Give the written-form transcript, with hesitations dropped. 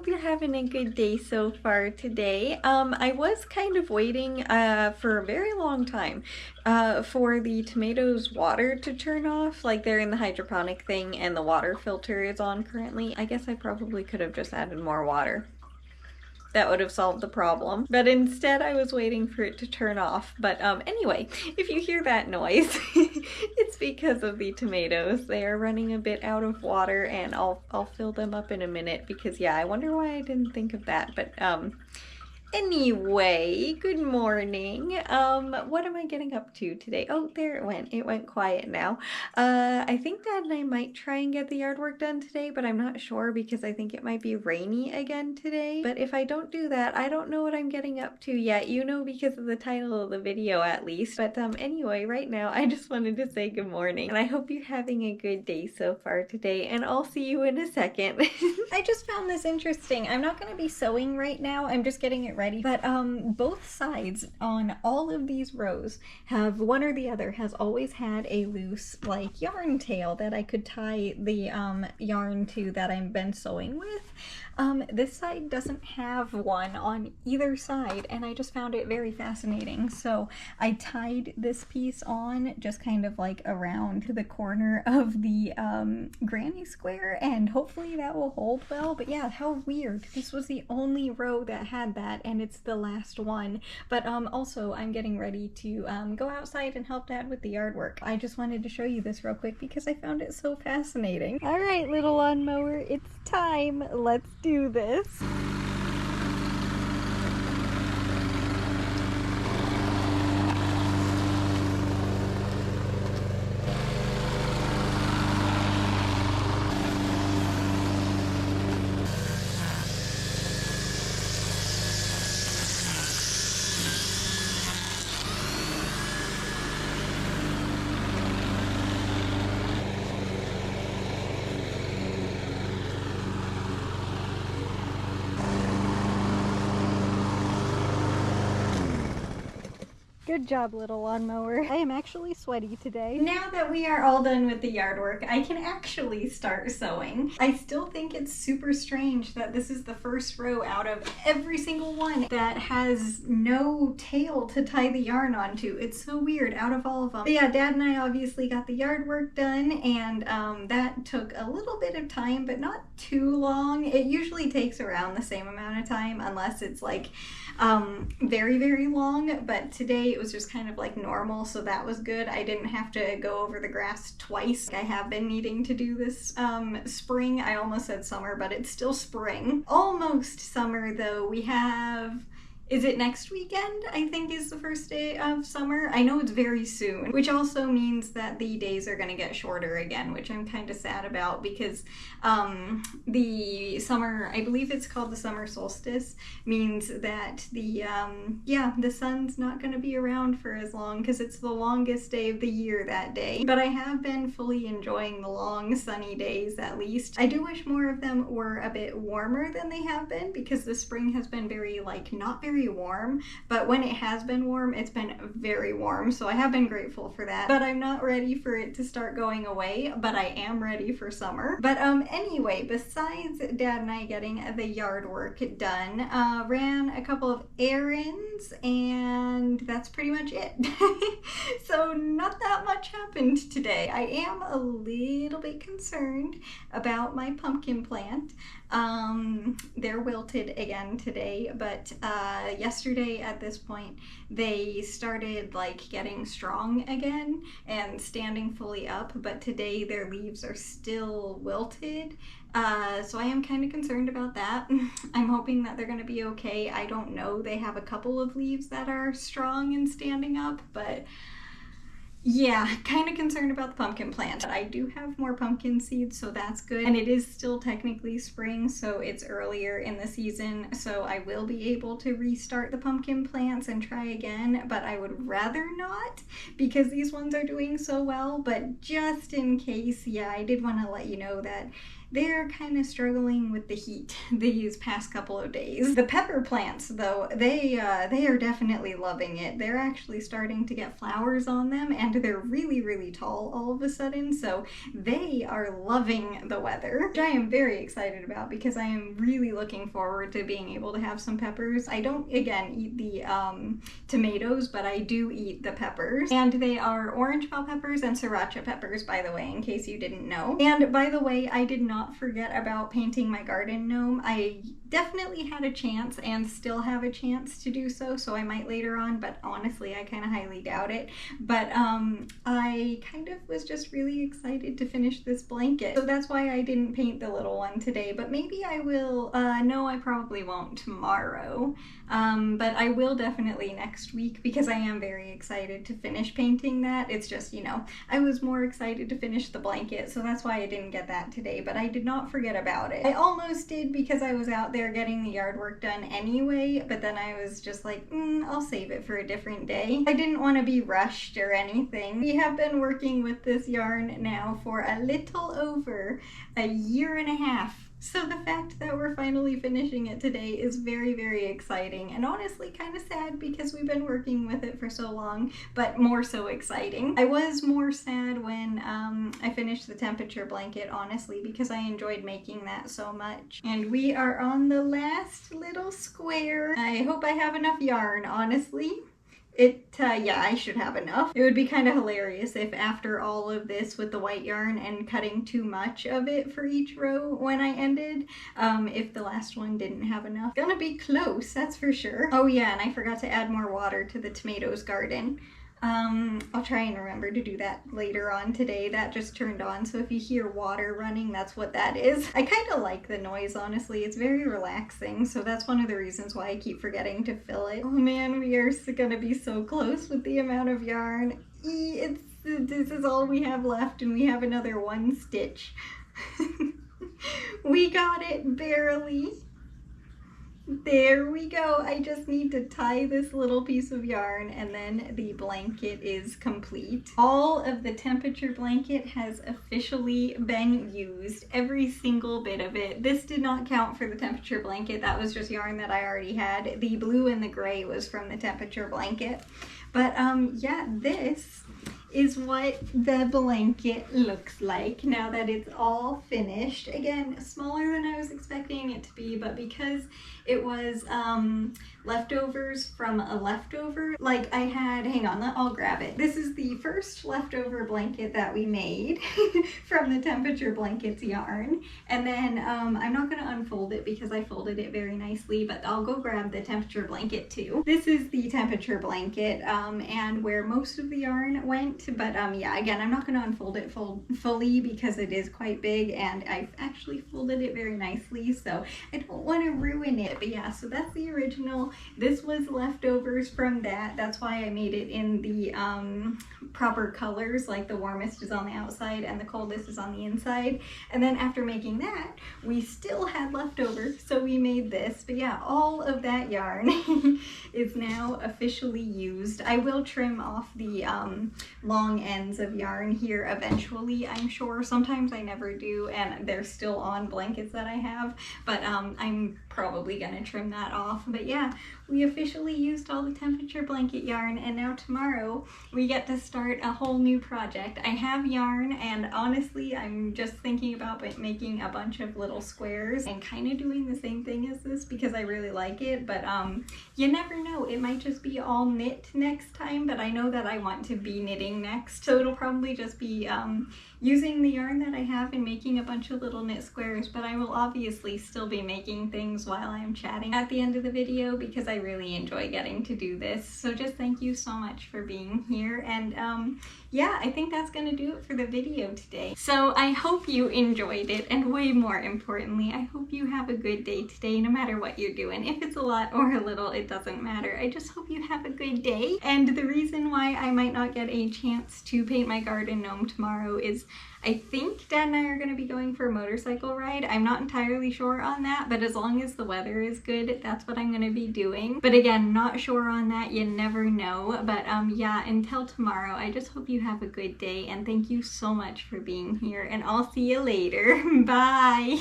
hope you're having a good day so far today. I was kind of waiting for a very long time for the tomatoes water to turn off. Like they're in the hydroponic thing and the water filter is on currently. I guess I probably could have just added more water. That would have solved the problem. But instead I was waiting for it to turn off. But anyway, if you hear that noise, it's because of the tomatoes. They are running a bit out of water and I'll fill them up in a minute because yeah, I wonder why I didn't think of that. But anyway, good morning. What am I getting up to today? Oh, there it went. It went quiet now. I think Dad and I might try and get the yard work done today, but I'm not sure because I think it might be rainy again today. But if I don't do that, I don't know what I'm getting up to yet. You know because of the title of the video at least. But anyway, right now I just wanted to say good morning and I hope you're having a good day so far today and I'll see you in a second. I just found this interesting. I'm not going to be sewing right now. I'm just getting it ready. But both sides on all of these rows have one or the other has always had a loose like yarn tail that I could tie the yarn to that I've been sewing with. This side doesn't have one on either side and I just found it very fascinating. So I tied this piece on just kind of like around the corner of the granny square and hopefully that will hold well. But yeah, how weird. This was the only row that had that and it's the last one. But also I'm getting ready to go outside and help Dad with the yard work. I just wanted to show you this real quick because I found it so fascinating. All right, little lawnmower, it's time. Let's do this. Good job, little lawnmower. I am actually sweaty today. Now that we are all done with the yard work, I can actually start sewing. I still think it's super strange that this is the first row out of every single one that has no tail to tie the yarn onto. It's so weird out of all of them. But yeah, Dad and I obviously got the yard work done and that took a little bit of time, but not too long. It usually takes around the same amount of time unless it's like very, very long, but today it was just kind of like normal, so that was good. I didn't have to go over the grass twice. I have been needing to do this spring. I almost said summer, but it's still spring. Almost summer though. We have... Is it next weekend, I think, is the first day of summer? I know it's very soon, which also means that the days are going to get shorter again, which I'm kind of sad about because the summer, I believe it's called the summer solstice, means that the sun's not going to be around for as long because it's the longest day of the year that day. But I have been fully enjoying the long sunny days at least. I do wish more of them were a bit warmer than they have been because the spring has been very, like, not very warm, but when it has been warm, it's been very warm, so I have been grateful for that. But I'm not ready for it to start going away, but I am ready for summer. But anyway, besides Dad and I getting the yard work done, ran a couple of errands, and that's pretty much it. So not that much happened today. I am a little bit concerned about my pumpkin plant. They're wilted again today, but yesterday at this point they started like getting strong again and standing fully up, but today their leaves are still wilted. So I am kind of concerned about that. I'm hoping that they're going to be okay. I don't know. They have a couple of leaves that are strong and standing up, but yeah, kind of concerned about the pumpkin plant. I do have more pumpkin seeds, so that's good. And it is still technically spring, so it's earlier in the season, so I will be able to restart the pumpkin plants and try again, but I would rather not because these ones are doing so well. But just in case, yeah, I did want to let you know that they're kind of struggling with the heat these past couple of days. The pepper plants, though, they are definitely loving it. They're actually starting to get flowers on them, and they're really, really tall all of a sudden, so they are loving the weather, which I am very excited about because I am really looking forward to being able to have some peppers. I don't, again, eat the tomatoes, but I do eat the peppers, and they are orange bell peppers and sriracha peppers, by the way, in case you didn't know. And by the way, I did not forget about painting my garden gnome. I definitely had a chance and still have a chance to do so, so I might later on, but honestly I kind of highly doubt it. But I kind of was just really excited to finish this blanket, so that's why I didn't paint the little one today, but maybe I will. No, I probably won't tomorrow, but I will definitely next week because I am very excited to finish painting that. It's just, you know, I was more excited to finish the blanket, so that's why I didn't get that today, but I did not forget about it. I almost did because I was out there getting the yard work done anyway, but then I was just like, I'll save it for a different day. I didn't want to be rushed or anything. We have been working with this yarn now for a little over a year and a half. So the fact that we're finally finishing it today is very, very exciting, and honestly kind of sad because we've been working with it for so long, but more so exciting. I was more sad when I finished the temperature blanket, honestly, because I enjoyed making that so much. And we are on the last little square. I hope I have enough yarn, honestly. Yeah, I should have enough. It would be kind of hilarious if after all of this with the white yarn and cutting too much of it for each row when I ended, if the last one didn't have enough. Gonna be close, that's for sure. Oh yeah, and I forgot to add more water to the tomatoes garden. I'll try and remember to do that later on today. That just turned on, so if you hear water running, that's what that is. I kind of like the noise, honestly. It's very relaxing, so that's one of the reasons why I keep forgetting to fill it. Oh man, we are gonna be so close with the amount of yarn. This is all we have left, and we have another 1 stitch. We got it, barely. There we go. I just need to tie this little piece of yarn and then the blanket is complete. All of the temperature blanket has officially been used, every single bit of it. This did not count for the temperature blanket. That was just yarn that I already had. The blue and the gray was from the temperature blanket. But yeah, this is what the blanket looks like now that it's all finished. Again, smaller than I was expecting it to be, but because it was leftovers from a leftover, like I had, hang on, I'll grab it. This is the first leftover blanket that we made from the temperature blankets yarn. And then I'm not gonna unfold it because I folded it very nicely, but I'll go grab the temperature blanket too. This is the temperature blanket and where most of the yarn went, but yeah, again, I'm not gonna unfold it fully because it is quite big and I've actually folded it very nicely, so I don't want to ruin it. But yeah, so that's the original. This was leftovers from that. That's why I made it in the proper colors, like the warmest is on the outside and the coldest is on the inside. And then after making that, we still had leftovers, so we made this. But yeah, all of that yarn is now officially used. I will trim off the long ends of yarn here eventually, I'm sure. Sometimes I never do, and they're still on blankets that I have, but I'm probably gonna trim that off. But yeah, we officially used all the temperature blanket yarn, and now tomorrow we get to start a whole new project. I have yarn, and honestly I'm just thinking about making a bunch of little squares and kind of doing the same thing as this because I really like it, but you never know, it might just be all knit next time, but I know that I want to be knitting next, so it'll probably just be using the yarn that I have and making a bunch of little knit squares, but I will obviously still be making things while I'm chatting at the end of the video because I really enjoy getting to do this. So just thank you so much for being here, and yeah, I think that's gonna do it for the video today. So I hope you enjoyed it, and way more importantly, I hope you have a good day today no matter what you're doing. If it's a lot or a little, it doesn't matter. I just hope you have a good day, and the reason why I might not get a chance chance to paint my garden gnome tomorrow is I think Dad and I are going to be going for a motorcycle ride. I'm not entirely sure on that, but as long as the weather is good, that's what I'm going to be doing. But again, not sure on that. You never know. But yeah, until tomorrow, I just hope you have a good day, and thank you so much for being here, and I'll see you later. Bye!